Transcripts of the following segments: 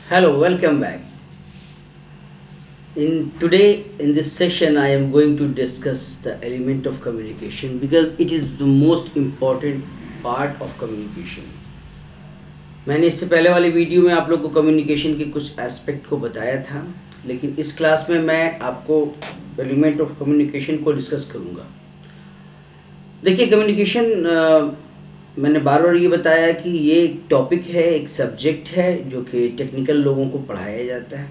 Hello, welcome back. In this session, I am going to discuss the element of communication because it is the most important part of communication. मैंने इससे पहले वाली video में आप लोग को communication के कुछ एस्पेक्ट को बताया था, लेकिन इस क्लास में मैं आपको एलिमेंट ऑफ कम्युनिकेशन को डिस्कस करूँगा। देखिए, कम्युनिकेशन मैंने बार बार ये बताया कि ये एक टॉपिक है, एक सब्जेक्ट है जो कि टेक्निकल लोगों को पढ़ाया जाता है,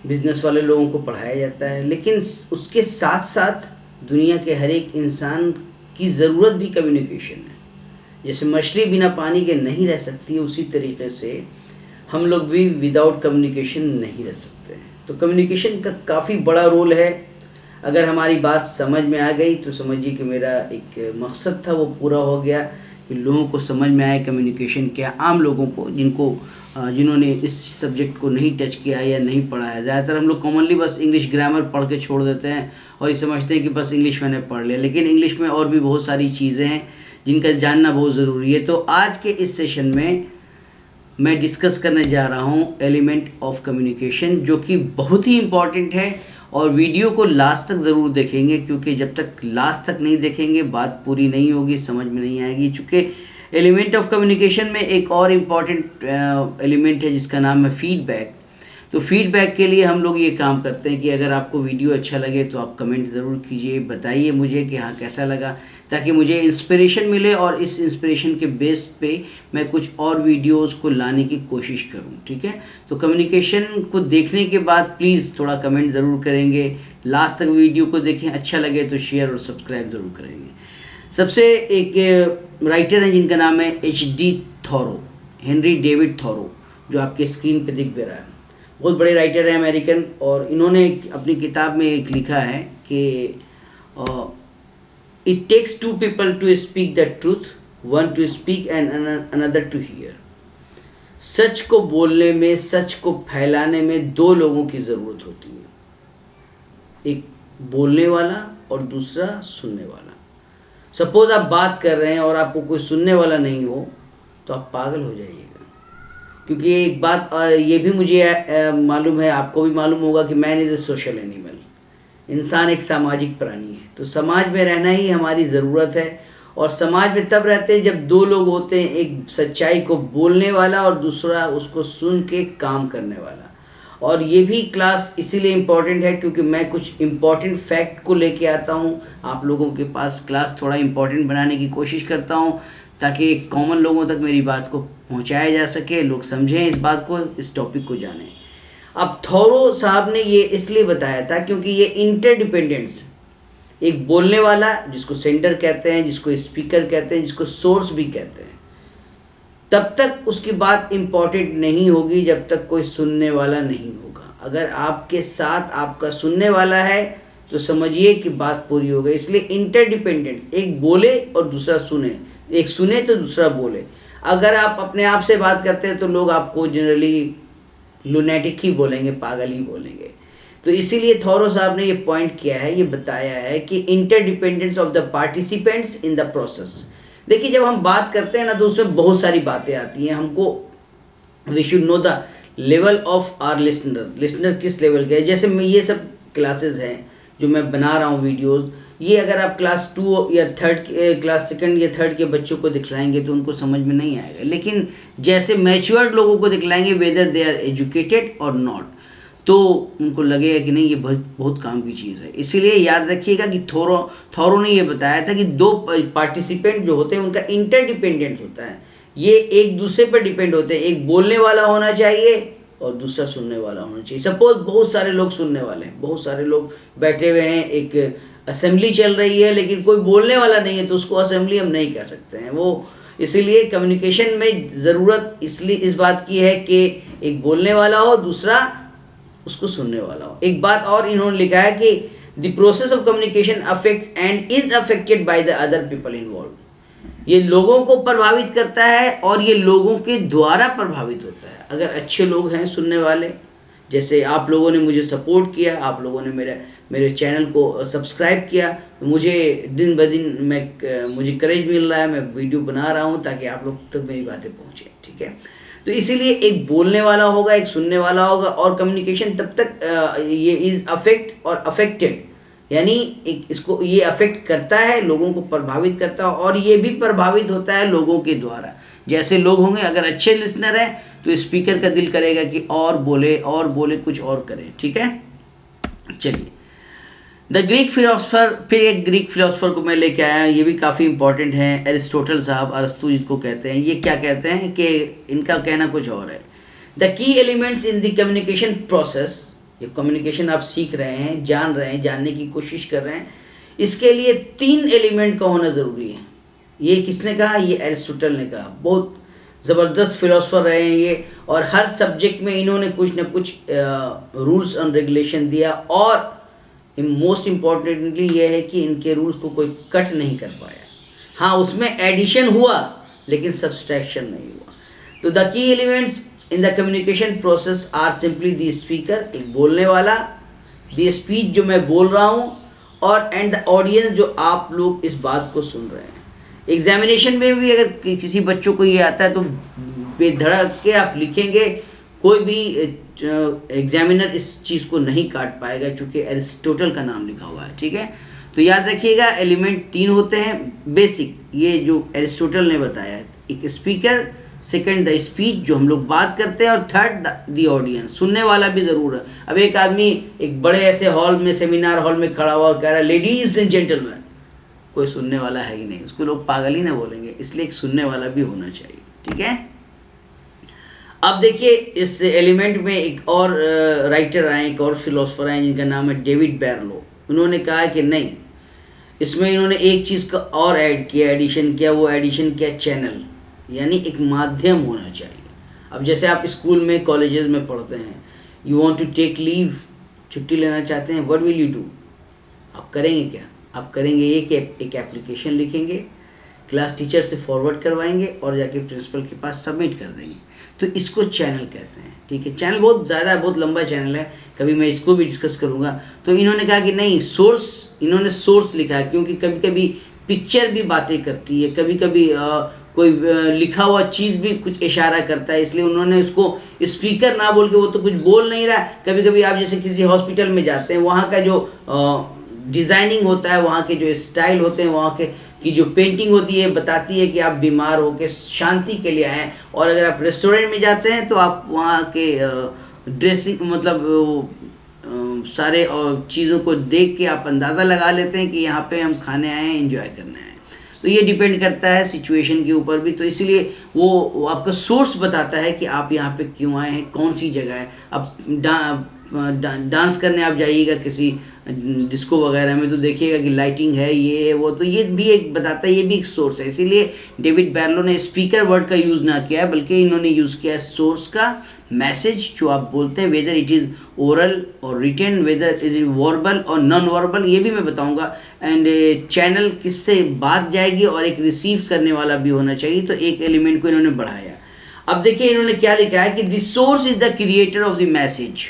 बिजनेस वाले लोगों को पढ़ाया जाता है, लेकिन उसके साथ साथ दुनिया के हर एक इंसान की ज़रूरत भी कम्युनिकेशन है। जैसे मछली बिना पानी के नहीं रह सकती, उसी तरीके से हम लोग भी विदाउट कम्युनिकेशन नहीं रह सकते हैं। तो कम्युनिकेशन का काफ़ी बड़ा रोल है। अगर हमारी बात समझ में आ गई तो समझिए कि मेरा एक मकसद था वो पूरा हो गया, कि लोगों को समझ में आए कम्युनिकेशन क्या। आम लोगों को जिन्होंने इस सब्जेक्ट को नहीं टच किया या नहीं पढ़ा है, ज़्यादातर हम लोग कॉमनली बस इंग्लिश ग्रामर पढ़ के छोड़ देते हैं और ये समझते हैं कि बस इंग्लिश मैंने पढ़ लिया, लेकिन इंग्लिश में और भी बहुत सारी चीज़ें हैं जिनका जानना बहुत ज़रूरी है। तो आज के इस सेशन में मैं डिस्कस करने जा रहा हूँ एलिमेंट ऑफ कम्युनिकेशन, जो कि बहुत ही इम्पॉर्टेंट है। और वीडियो को लास्ट तक ज़रूर देखेंगे, क्योंकि जब तक लास्ट तक नहीं देखेंगे बात पूरी नहीं होगी, समझ में नहीं आएगी। चूँकि एलिमेंट ऑफ कम्युनिकेशन में एक और इम्पॉर्टेंट एलिमेंट है जिसका नाम है फीडबैक। तो फीडबैक के लिए हम लोग ये काम करते हैं कि अगर आपको वीडियो अच्छा लगे तो आप कमेंट ज़रूर कीजिए, बताइए मुझे कि हाँ कैसा लगा, ताकि मुझे इंस्पिरेशन मिले और इस इंस्पिरेशन के बेस पे मैं कुछ और वीडियोस को लाने की कोशिश करूं। ठीक है, तो कम्युनिकेशन को देखने के बाद प्लीज़ थोड़ा कमेंट ज़रूर करेंगे, लास्ट तक वीडियो को देखें, अच्छा लगे तो शेयर और सब्सक्राइब ज़रूर करेंगे। सबसे एक राइटर हैं जिनका नाम है H.D. Thorough, Henry David thorough, जो आपके स्क्रीन पे दिख भी रहा है। बहुत बड़े राइटर हैं अमेरिकन, और इन्होंने अपनी किताब में एक लिखा है कि it takes two people to speak the truth, one to speak and another to hear. सच को बोलने में, सच को फैलाने में दो लोगों की ज़रूरत होती है, एक बोलने वाला और दूसरा सुनने वाला। सपोज आप बात कर रहे हैं और आपको कोई सुनने वाला नहीं हो तो आप पागल हो जाइएगा। क्योंकि एक बात ये भी मुझे मालूम है, आपको भी मालूम होगा कि man is a social animal. इंसान एक सामाजिक प्राणी है, तो समाज में रहना ही हमारी ज़रूरत है। और समाज में तब रहते हैं जब दो लोग होते हैं, एक सच्चाई को बोलने वाला और दूसरा उसको सुन के काम करने वाला। और ये भी क्लास इसीलिए इम्पॉर्टेंट है क्योंकि मैं कुछ इम्पॉर्टेंट फैक्ट को लेके आता हूँ आप लोगों के पास। क्लास थोड़ा इम्पॉर्टेंट बनाने की कोशिश करता हूँ ताकि कॉमन लोगों तक मेरी बात को पहुँचाया जा सके, लोग समझें इस बात को, इस टॉपिक को जानें। अब थॉरो साहब ने ये इसलिए बताया था क्योंकि ये इंटरडिपेंडेंस, एक बोलने वाला जिसको सेंडर कहते हैं, जिसको स्पीकर कहते हैं, जिसको सोर्स भी कहते हैं, तब तक उसकी बात इम्पॉर्टेंट नहीं होगी जब तक कोई सुनने वाला नहीं होगा। अगर आपके साथ आपका सुनने वाला है तो समझिए कि बात पूरी हो गई। इसलिए इंटरडिपेंडेंस, एक बोले और दूसरा सुने, एक सुने तो दूसरा बोले। अगर आप अपने आप से बात करते हैं तो लोग आपको जनरली लुनेटिक ही बोलेंगे, पागल ही बोलेंगे। तो इसीलिए थॉरो साहब ने ये पॉइंट किया है, ये बताया है कि interdependence of the participants in the process. देखिए, जब हम बात करते हैं ना तो उसमें बहुत सारी बातें आती हैं। हमको we should know the level of our listener, listener किस लेवल के है। जैसे मैं ये सब क्लासेस हैं जो मैं बना रहा हूँ वीडियोस, ये अगर आप क्लास 2 या क्लास 2 या 3 के बच्चों को दिखलाएंगे तो उनको समझ में नहीं आएगा, लेकिन जैसे मैच्योर्ड लोगों को दिखलाएंगे, वेदर दे आर एजुकेटेड और नॉट, तो उनको लगेगा कि नहीं ये बहुत बहुत काम की चीज़ है। इसीलिए याद रखिएगा कि थॉरो ने ये बताया था कि दो पार्टिसिपेंट जो होते हैं उनका इंटरडिपेंडेंट होता है, ये एक दूसरे पर डिपेंड होते हैं। एक बोलने वाला होना चाहिए और दूसरा सुनने वाला होना चाहिए। सपोज बहुत सारे लोग सुनने वाले हैं, बहुत सारे लोग बैठे हुए हैं, एक असेंबली चल रही है लेकिन कोई बोलने वाला नहीं है, तो उसको असेंबली हम नहीं कह सकते हैं वो। इसीलिए कम्युनिकेशन में ज़रूरत इसलिए इस बात की है कि एक बोलने वाला हो, दूसरा उसको सुनने वाला हो। एक बात और इन्होंने लिखा है कि the process of communication affects and is affected by the other people involve. ये लोगों को प्रभावित करता है और ये लोगों के द्वारा प्रभावित होता है। अगर अच्छे लोग हैं सुनने वाले, जैसे आप लोगों ने मुझे सपोर्ट किया, आप लोगों ने मेरे चैनल को सब्सक्राइब किया, तो मुझे दिन ब दिन मुझे करेज मिल रहा है, मैं वीडियो बना रहा हूँ ताकि आप लोग तक मेरी बातें पहुँचे। ठीक है, तो इसीलिए एक बोलने वाला होगा, एक सुनने वाला होगा, और कम्युनिकेशन तब तक ये इज अफेक्ट और अफेक्टेड, यानी एक इसको ये अफेक्ट करता है, लोगों को प्रभावित करता है, और ये भी प्रभावित होता है लोगों के द्वारा। जैसे लोग होंगे, अगर अच्छे लिसनर हैं तो स्पीकर का दिल करेगा कि और बोले कुछ और करें। ठीक है, चलिए द ग्रीक फिलोसफर, फिर एक ग्रीक फिलोसफर को मैं लेके आया, ये भी काफ़ी इंपॉर्टेंट है, एरिस्टोटल साहब, अरस्तु जिनको कहते हैं। ये क्या कहते हैं कि इनका कहना कुछ और है। The key elements in the communication process, ये कम्युनिकेशन आप सीख रहे हैं, जान रहे हैं, जानने की कोशिश कर रहे हैं, इसके लिए 3 एलिमेंट का होना ज़रूरी है। ये किसने कहा? ये एरिस्टोटल ने कहा। बहुत ज़बरदस्त फिलोसफर रहे हैं ये, और हर सब्जेक्ट में इन्होंने कुछ ना कुछ रूल्स एंड रेगुलेशन दिया, और मोस्ट इम्पॉर्टेंटली ये है कि इनके रूल्स को कोई कट नहीं कर पाया। हाँ, उसमें एडिशन हुआ लेकिन सब्सट्रैक्शन नहीं हुआ। तो the key elements in the communication process are simply the speaker, एक बोलने वाला, द स्पीच जो मैं बोल रहा हूँ, और एंड द ऑडियंस जो आप लोग इस बात को सुन रहे हैं। एग्जामिनेशन में भी अगर किसी बच्चों को ये आता है तो बेधड़क के आप लिखेंगे, कोई भी एग्जामिनर इस चीज़ को नहीं काट पाएगा, क्योंकि एरिस्टोटल का नाम लिखा हुआ है। ठीक है, तो याद रखिएगा एलिमेंट 3 होते हैं बेसिक, ये जो एरिस्टोटल ने बताया है। एक स्पीकर, सेकंड द स्पीच जो हम लोग बात करते हैं, और थर्ड द ऑडियंस, सुनने वाला भी ज़रूर है। अब एक आदमी एक बड़े ऐसे हॉल में, सेमिनार हॉल में खड़ा हुआ और कह रहा है लेडीज एंड जेंटलमैन, कोई सुनने वाला है ही नहीं, उसको लोग पागल ही ना बोलेंगे। इसलिए एक सुनने वाला भी होना चाहिए। ठीक है, अब देखिए इस एलिमेंट में एक और राइटर आए, एक और फिलोसफर आए, जिनका नाम है डेविड बैरलो। उन्होंने कहा कि नहीं, इसमें इन्होंने एक चीज़ का और ऐड किया, एडिशन किया। वो एडिशन किया चैनल, यानी एक माध्यम होना चाहिए। अब जैसे आप स्कूल में, कॉलेजेस में पढ़ते हैं, you want to take leave, छुट्टी लेना चाहते हैं, व्हाट विल यू डू? आप करेंगे क्या? आप करेंगे ये कि एक एप्लीकेशन लिखेंगे, क्लास टीचर से फॉरवर्ड करवाएंगे, और जाके प्रिंसिपल के पास सबमिट कर देंगे। तो इसको चैनल कहते हैं। ठीक है, चैनल बहुत ज़्यादा, बहुत लंबा चैनल है, कभी मैं इसको भी डिस्कस करूँगा। तो इन्होंने कहा कि नहीं, सोर्स, इन्होंने सोर्स लिखा है, क्योंकि कभी कभी पिक्चर भी बातें करती है, कभी कभी कोई लिखा हुआ चीज़ भी कुछ इशारा करता है, इसलिए उन्होंने उसको स्पीकर ना बोल के, वो तो कुछ बोल नहीं रहा। कभी कभी आप जैसे किसी हॉस्पिटल में जाते हैं, वहाँ का जो डिज़ाइनिंग होता है, वहाँ के जो स्टाइल होते हैं, वहाँ के की जो पेंटिंग होती है, बताती है कि आप बीमार हो के शांति के लिए आए हैं। और अगर आप रेस्टोरेंट में जाते हैं तो आप वहाँ के ड्रेसिंग, मतलब सारे चीज़ों को देख के आप अंदाज़ा लगा लेते हैं कि यहाँ पे हम खाने आए हैं, एंजॉय करने आए हैं। तो ये डिपेंड करता है सिचुएशन के ऊपर भी। तो इसलिए वो आपका सोर्स बताता है कि आप यहाँ पे क्यों आए हैं, कौन सी जगह है। अब डांस करने आप जाइएगा किसी डिस्को वगैरह में, तो देखिएगा कि लाइटिंग है, ये है, वो, तो ये भी एक बताता है, ये भी एक सोर्स है। इसीलिए डेविड बैरलो ने स्पीकर वर्ड का यूज़ ना किया है, बल्कि इन्होंने यूज़ किया है सोर्स का। मैसेज जो आप बोलते हैं, वेदर इट इज़ ओरल और written, whether is it verbal और नॉन वर्बल, ये भी मैं बताऊंगा। एंड चैनल किससे बात जाएगी, और एक रिसीव करने वाला भी होना चाहिए। तो एक एलिमेंट को इन्होंने बढ़ाया। अब देखिए इन्होंने क्या लिखा है कि this source is the creator of the message.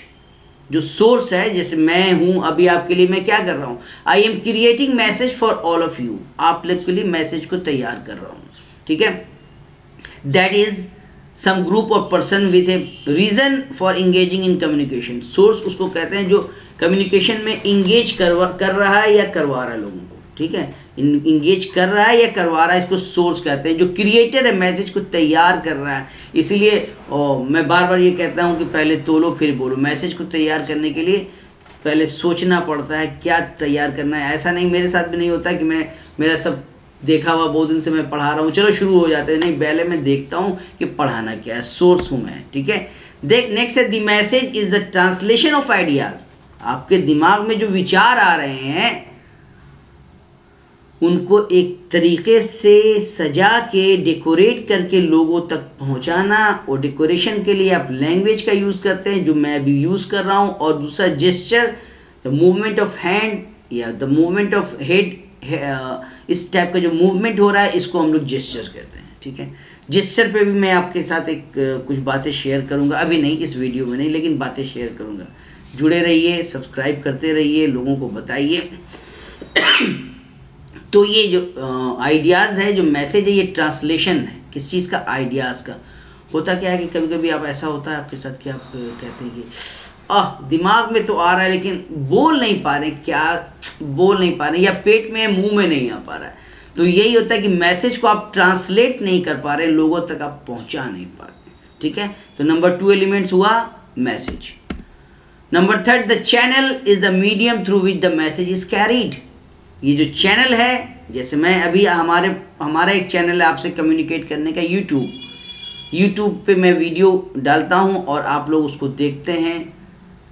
जो सोर्स है, जैसे मैं हूं, अभी आपके लिए मैं क्या कर रहा हूं, I am creating message for all of you, आप लोग के लिए मैसेज को तैयार कर रहा हूं। ठीक है, that is some group of person with a reason for engaging in communication. Source उसको कहते हैं जो कम्युनिकेशन में इंगेज कर रहा है या करवा रहा है लोगों को। ठीक है, इंगेज कर रहा है या करवा रहा है, इसको सोर्स कहते हैं। जो क्रिएटर है, मैसेज को तैयार कर रहा है। इसीलिए मैं बार बार ये कहता हूँ कि पहले तोलो फिर बोलो। मैसेज को तैयार करने के लिए पहले सोचना पड़ता है क्या तैयार करना है। ऐसा नहीं, मेरे साथ भी नहीं होता कि मेरा सब देखा हुआ, बहुत दिन से मैं पढ़ा रहा हूँ, चलो शुरू हो जाते हैं। नहीं, पहले मैं देखता हूँ कि पढ़ाना क्या है, सोर्स हूँ मैं। ठीक है, नेक्स्ट है the message is the translation of ideas. आपके दिमाग में जो विचार आ रहे हैं उनको एक तरीके से सजा के, डेकोरेट करके लोगों तक पहुंचाना। और डेकोरेशन के लिए आप लैंग्वेज का यूज़ करते हैं, जो मैं अभी यूज़ कर रहा हूं। और दूसरा gesture, the movement of hand या द मूवमेंट ऑफ हेड, इस टाइप का जो मूवमेंट हो रहा है, इसको हम लोग जेस्चर कहते हैं। ठीक है, जेस्चर पे भी मैं आपके साथ एक कुछ बातें शेयर करूंगा, अभी नहीं, इस वीडियो में नहीं, लेकिन बातें शेयर करूंगा। जुड़े रहिए, सब्सक्राइब करते रहिए, लोगों को बताइए। तो ये जो आइडियाज़ है, जो मैसेज है, ये ट्रांसलेशन है किस चीज़ का, आइडियाज़ का। होता क्या है कि कभी कभी आप ऐसा होता है आपके साथ कि आप कहते हैं कि दिमाग में तो आ रहा है लेकिन बोल नहीं पा रहे, क्या बोल नहीं पा रहे, या पेट में मुंह में नहीं आ पा रहा है। तो यही होता है कि मैसेज को आप ट्रांसलेट नहीं कर पा रहे, लोगों तक आप पहुंचा नहीं पा रहे। ठीक है, तो नंबर 2 एलिमेंट्स हुआ message. Number 3, the channel is the medium through which the message is carried. ये जो चैनल है, जैसे मैं अभी हमारा एक चैनल है आपसे कम्युनिकेट करने का, यूट्यूब पे मैं वीडियो डालता हूँ और आप लोग उसको देखते हैं,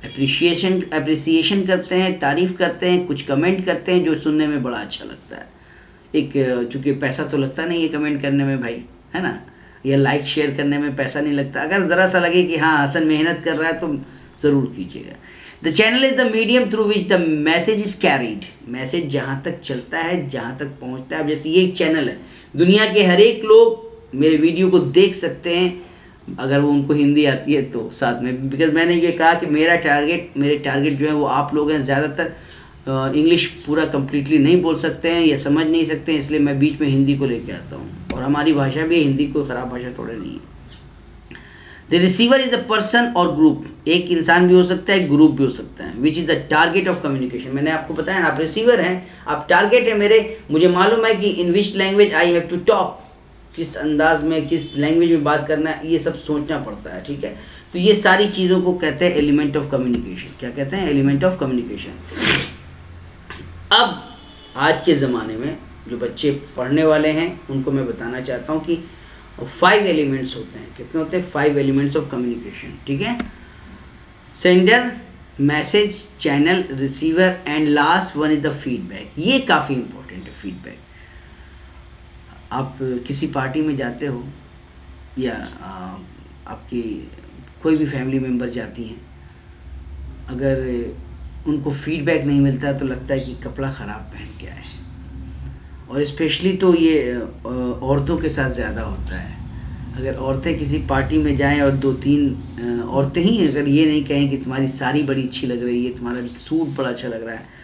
अप्रिसिएशन करते हैं, तारीफ़ करते हैं, कुछ कमेंट करते हैं जो सुनने में बड़ा अच्छा लगता है। एक चूँकि पैसा तो लगता नहीं है कमेंट करने में भाई, है ना, या लाइक शेयर करने में पैसा नहीं लगता। अगर ज़रा सा लगे कि हाँ हसन मेहनत कर रहा है तो ज़रूर कीजिएगा। The channel is the medium through which the message is carried. Message जहाँ तक चलता है, जहाँ तक पहुँचता है, अब जैसे ये एक चैनल है, दुनिया के हर एक लोग मेरे वीडियो को देख सकते हैं अगर वो उनको हिंदी आती है तो साथ में, बिकॉज मैंने ये कहा कि मेरे टारगेट जो है वो आप लोग हैं। ज़्यादातर इंग्लिश पूरा कम्प्लीटली नहीं बोल सकते हैं या समझ नहीं सकते हैं, इसलिए मैं बीच में हिंदी को लेके आता हूँ, और हमारी भाषा भी हिंदी कोई ख़राब भाषा थोड़ा नहीं है। The receiver is a person और ग्रुप, एक इंसान भी हो सकता है, ग्रुप भी हो सकता है, which is the target of communication. मैंने आपको बताया ना, आप रिसीवर हैं, आप टारगेट है मेरे, मुझे मालूम है कि in which language I have to talk, किस अंदाज में, किस लैंग्वेज में बात करना है, ये सब सोचना पड़ता है। ठीक है, तो ये सारी चीज़ों को कहते हैं एलिमेंट ऑफ कम्युनिकेशन। क्या कहते हैं? Element of communication. अब आज के ज़माने में जो बच्चे पढ़ने वाले हैं उनको मैं बताना चाहता हूँ कि 5 एलिमेंट्स होते हैं। कितने होते हैं? 5 एलिमेंट्स ऑफ कम्युनिकेशन। ठीक है, sender, message, channel, receiver and last one is the feedback. ये काफ़ी इंपॉर्टेंट है, फीडबैक। आप किसी पार्टी में जाते हो या आपकी कोई भी फैमिली मेम्बर जाती हैं, अगर उनको फीडबैक नहीं मिलता तो लगता है कि कपड़ा ख़राब पहन के आए, और स्पेशली तो ये औरतों के साथ ज़्यादा होता है। अगर औरतें किसी पार्टी में जाएं और 2-3 औरतें ही अगर ये नहीं कहें कि तुम्हारी साड़ी बड़ी अच्छी लग रही है, तुम्हारा सूट बड़ा अच्छा लग रहा है,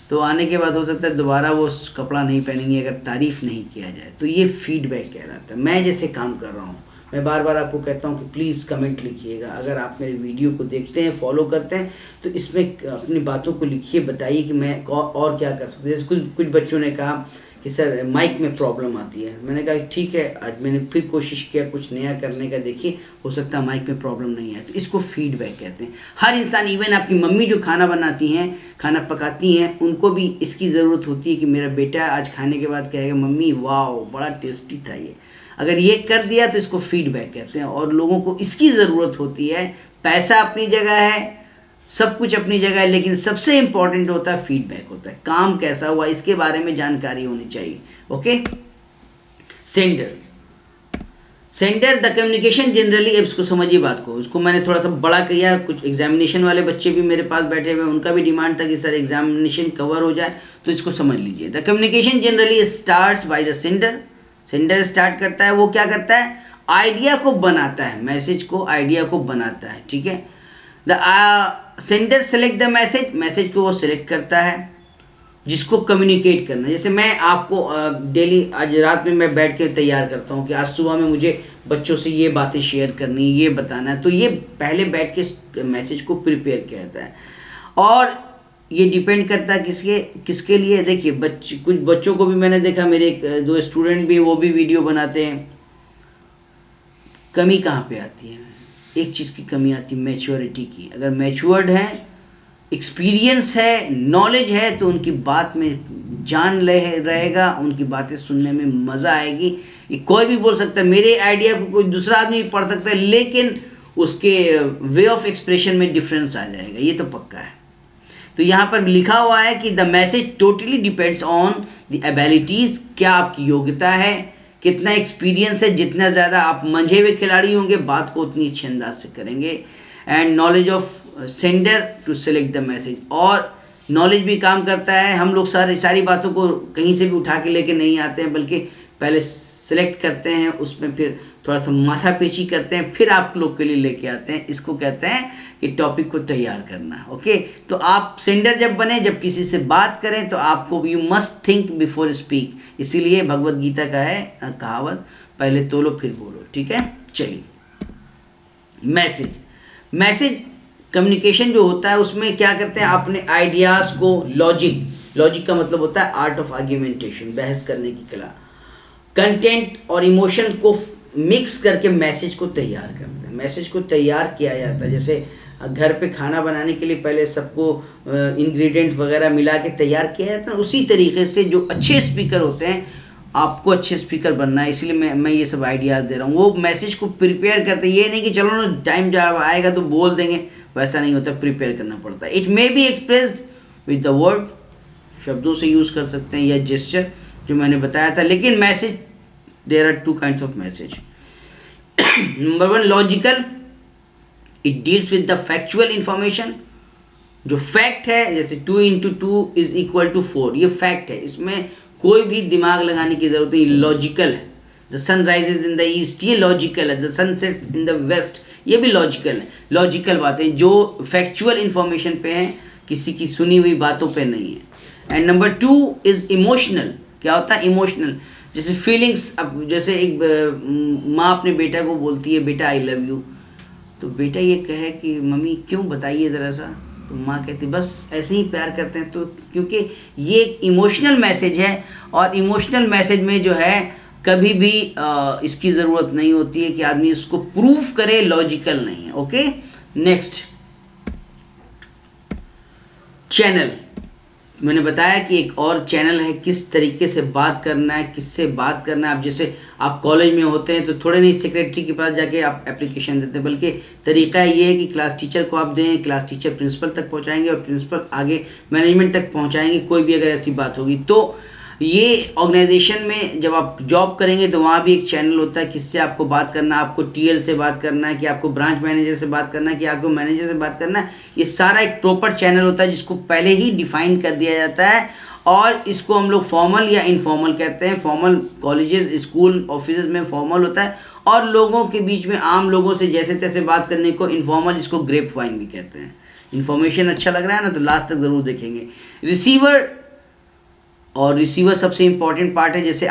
तो आने के बाद हो सकता है दोबारा वो कपड़ा नहीं पहनेंगे अगर तारीफ़ नहीं किया जाए। तो ये फीडबैक कहलाता है। मैं जैसे काम कर रहा हूँ, मैं बार बार आपको कहता हूँ कि प्लीज़ कमेंट लिखिएगा। अगर आप मेरे वीडियो को देखते हैं, फॉलो करते हैं, तो इसमें अपनी बातों को लिखिए, बताइए कि मैं और क्या कर सकते हैं। जैसे कुछ बच्चों ने कहा कि सर माइक में प्रॉब्लम आती है। मैंने कहा ठीक है, आज मैंने फिर कोशिश किया कुछ नया करने का, देखिए हो सकता है माइक में प्रॉब्लम नहीं है। तो इसको फीडबैक कहते हैं। हर इंसान, इवन आपकी मम्मी जो खाना बनाती हैं, खाना पकाती हैं, उनको भी इसकी ज़रूरत होती है कि मेरा बेटा आज खाने के बाद कहेगा मम्मी वाह बड़ा टेस्टी था ये। अगर ये कर दिया तो इसको फीडबैक कहते हैं, और लोगों को इसकी ज़रूरत होती है। पैसा अपनी जगह है, सब कुछ अपनी जगह है, लेकिन सबसे इंपॉर्टेंट होता है फीडबैक होता है। काम कैसा हुआ इसके बारे में जानकारी होनी चाहिए। Okay, sender the communication generally, इसको समझिए बात को, उसको मैंने थोड़ा सा बड़ा किया। कुछ एग्जामिनेशन वाले बच्चे भी मेरे पास बैठे हुए, उनका भी डिमांड था कि सर एग्जामिनेशन कवर हो जाए, तो इसको समझ लीजिए। The communication generally starts by the sender. Sender start करता है, वो क्या करता है? आइडिया को बनाता है, मैसेज को, आइडिया को बनाता है। ठीक है, the sender select the message को वो सिलेक्ट करता है जिसको कम्युनिकेट करना। जैसे मैं आपको डेली, आज रात में मैं बैठ के तैयार करता हूँ कि आज सुबह में मुझे बच्चों से ये बातें शेयर करनी, ये बताना है, तो ये पहले बैठ के मैसेज को प्रिपेयर किया जाता है। और ये डिपेंड करता है किसके लिए। देखिए कुछ बच्चों को भी मैंने देखा, मेरे 2 स्टूडेंट भी, वो भी वीडियो बनाते हैं। कमी कहाँ पे आती है? एक चीज़ की कमी आती है, मैच्योरिटी की। अगर मैच्योर्ड है, एक्सपीरियंस है, नॉलेज है, तो उनकी बात में जान रहेगा, उनकी बातें सुनने में मज़ा आएगी। ये कोई भी बोल सकता है, मेरे आइडिया को कोई दूसरा आदमी भी पढ़ सकता है, लेकिन उसके वे ऑफ एक्सप्रेशन में डिफरेंस आ जाएगा, ये तो पक्का है। तो यहाँ पर लिखा हुआ है कि the message totally depends on the abilities, क्या आपकी योग्यता है, कितना एक्सपीरियंस है। जितना ज़्यादा आप मंझे हुए खिलाड़ी होंगे, बात को उतनी अच्छे अंदाज से करेंगे। And knowledge of sender to select the message, और नॉलेज भी काम करता है। हम लोग सारी बातों को कहीं से भी उठा के लेके नहीं आते हैं, बल्कि पहले सेलेक्ट करते हैं, उसमें फिर थोड़ा सा माथा पेची करते हैं, फिर आप लोग के लिए लेके आते हैं। इसको कहते हैं कि टॉपिक को तैयार करना। ओके, तो आप सेंडर जब बने, जब किसी से बात करें, तो आपको you must think before speak. इसीलिए भगवत गीता का है कहावत, पहले तोलो फिर बोलो। ठीक है, चलिए मैसेज कम्युनिकेशन जो होता है उसमें क्या करते हैं, अपने आइडियाज़ को लॉजिक का मतलब होता है आर्ट ऑफ आर्ग्यूमेंटेशन, बहस करने की कला, कंटेंट और इमोशन को मिक्स करके मैसेज को तैयार करते हैं। मैसेज को तैयार किया जाता है, जैसे घर पे खाना बनाने के लिए पहले सबको इंग्रेडिएंट वगैरह मिला के तैयार किया जाता है, उसी तरीके से जो अच्छे स्पीकर होते हैं, आपको अच्छे स्पीकर बनना है, इसलिए मैं ये सब आइडियाज़ दे रहा हूँ। वो मैसेज को प्रिपेयर करते हैं, ये नहीं कि चलो ना टाइम जब आएगा तो बोल देंगे, वैसा नहीं होता, प्रिपेयर करना पड़ता है। It may be expressed with the word, शब्दों से यूज़ कर सकते हैं, या जेस्चर जो मैंने बताया था। लेकिन message, there are two kinds of message. Number 1 logical, it deals with the factual information. जो फैक्ट है, जैसे 2 × 2 = 4, ये फैक्ट है, इसमें कोई भी दिमाग लगाने की जरूरत नहीं, लॉजिकल है। The sun rises in the east, ये लॉजिकल है। The sun set in the west, ये भी लॉजिकल है। लॉजिकल बातें जो फैक्चुअल इंफॉर्मेशन पे हैं, किसी की सुनी हुई बातों पे नहीं है। And number 2 is emotional. क्या होता है इमोशनल? जैसे फीलिंग्स, अब जैसे एक माँ अपने बेटा को बोलती है, बेटा आई लव यू, तो बेटा ये कहे कि मम्मी क्यों, बताइए ज़रा सा, तो माँ कहती बस ऐसे ही प्यार करते हैं। तो क्योंकि ये एक इमोशनल मैसेज है, और इमोशनल मैसेज में जो है कभी भी इसकी ज़रूरत नहीं होती है कि आदमी इसको प्रूव करे, लॉजिकल नहीं है। Okay, next channel. मैंने बताया कि एक और चैनल है, किस तरीके से बात करना है, किससे बात करना है। आप जैसे आप कॉलेज में होते हैं तो थोड़े नहीं सेक्रेटरी के पास जाके आप एप्लीकेशन देते हैं, बल्कि तरीका ये है कि क्लास टीचर को आप दें, क्लास टीचर प्रिंसिपल तक पहुंचाएंगे, और प्रिंसिपल आगे मैनेजमेंट तक पहुंचाएंगे, कोई भी अगर ऐसी बात होगी तो। ये ऑर्गेनाइजेशन में जब आप जॉब करेंगे तो वहाँ भी एक चैनल होता है, किससे आपको बात करना है, आपको टीएल से बात करना है, कि आपको ब्रांच मैनेजर से बात करना है, कि आपको मैनेजर से बात करना है। ये सारा एक प्रॉपर चैनल होता है जिसको पहले ही डिफाइन कर दिया जाता है, और इसको हम लोग फॉर्मल या इनफॉर्मल कहते हैं। फॉर्मल कॉलेजेस, स्कूल, ऑफिस में फॉर्मल होता है, और लोगों के बीच में, आम लोगों से जैसे तैसे बात करने को इनफॉर्मल, जिसको ग्रेप वाइन भी कहते हैं। इन्फॉर्मेशन अच्छा लग रहा है ना, तो लास्ट तक ज़रूर देखेंगे। रिसीवर, और रिसीवर सबसे इंपॉर्टेंट पार्ट है। जैसे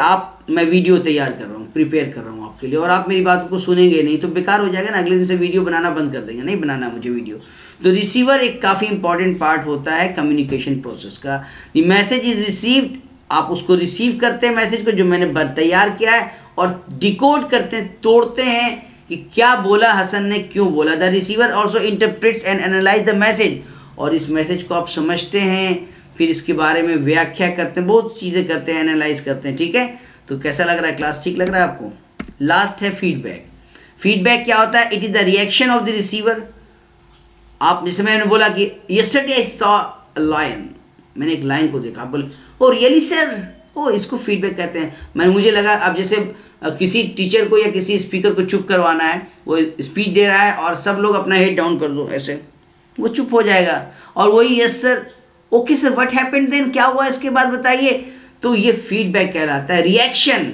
मैं वीडियो तैयार कर रहा हूँ, प्रिपेयर कर रहा हूँ आपके लिए, और आप मेरी बातों को सुनेंगे नहीं तो बेकार हो जाएगा ना, अगले दिन से वीडियो बनाना बंद कर देंगे, नहीं बनाना मुझे वीडियो। तो रिसीवर एक काफ़ी इंपॉर्टेंट पार्ट होता है कम्युनिकेशन प्रोसेस का। द मैसेज इज रिसीव्ड, आप उसको रिसीव करते हैं मैसेज को जो मैंने तैयार किया है, और डिकोड करते हैं, तोड़ते हैं कि क्या बोला हसन ने, क्यों बोला। The receiver also interprets and analyse the message, और इस मैसेज को आप समझते हैं, फिर इसके बारे में व्याख्या करते हैं, बहुत चीज़ें करते हैं, एनालाइज करते हैं। ठीक है, तो कैसा लग रहा है क्लास, ठीक लग रहा है आपको? लास्ट है फीडबैक। फीडबैक क्या होता है? It is the reaction of the receiver. आप जैसे मैंने बोला कि yesterday I saw a lion, मैंने एक लाइन को देखा, आप बोले ओ रियली सर, ओ इसको फीडबैक कहते हैं। मुझे लगा अब जैसे किसी टीचर को या किसी स्पीकर को चुप करवाना है, वो स्पीच दे रहा है और सब लोग अपना हेड डाउन कर दो ऐसे, वो चुप हो जाएगा, और वही yes sir, okay sir, what happened then, क्या हुआ इसके बाद बताइए। तो ये फीडबैक कहलाता है, रिएक्शन,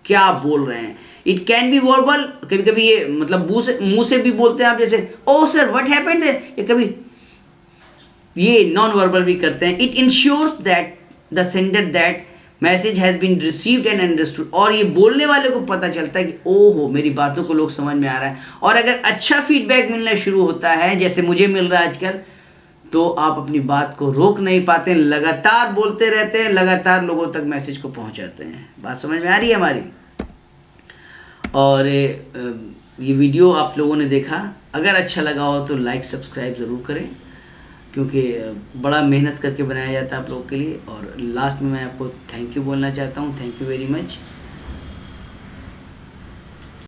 क्या आप बोल रहे हैं। इट कैन बी वर्बल, कभी कभी ये मतलब मुंह से भी बोलते हैं आप, जैसे oh sir what happened then, ये कभी ये नॉन वर्बल भी करते हैं। It ensures that the sender that message has been received and understood, और ये बोलने वाले को पता चलता है कि ओहो मेरी बातों को लोग समझ में आ रहा है। और अगर अच्छा फीडबैक मिलना शुरू होता है, जैसे मुझे मिल रहा है आजकल, तो आप अपनी बात को रोक नहीं पाते, लगातार बोलते रहते हैं, लगातार लोगों तक मैसेज को पहुंचाते हैं। बात समझ में आ रही है हमारी? और ये वीडियो आप लोगों ने देखा, अगर अच्छा लगा हो तो लाइक सब्सक्राइब ज़रूर करें, क्योंकि बड़ा मेहनत करके बनाया जाता है आप लोगों के लिए। और लास्ट में मैं आपको थैंक यू बोलना चाहता हूँ, थैंक यू वेरी मच।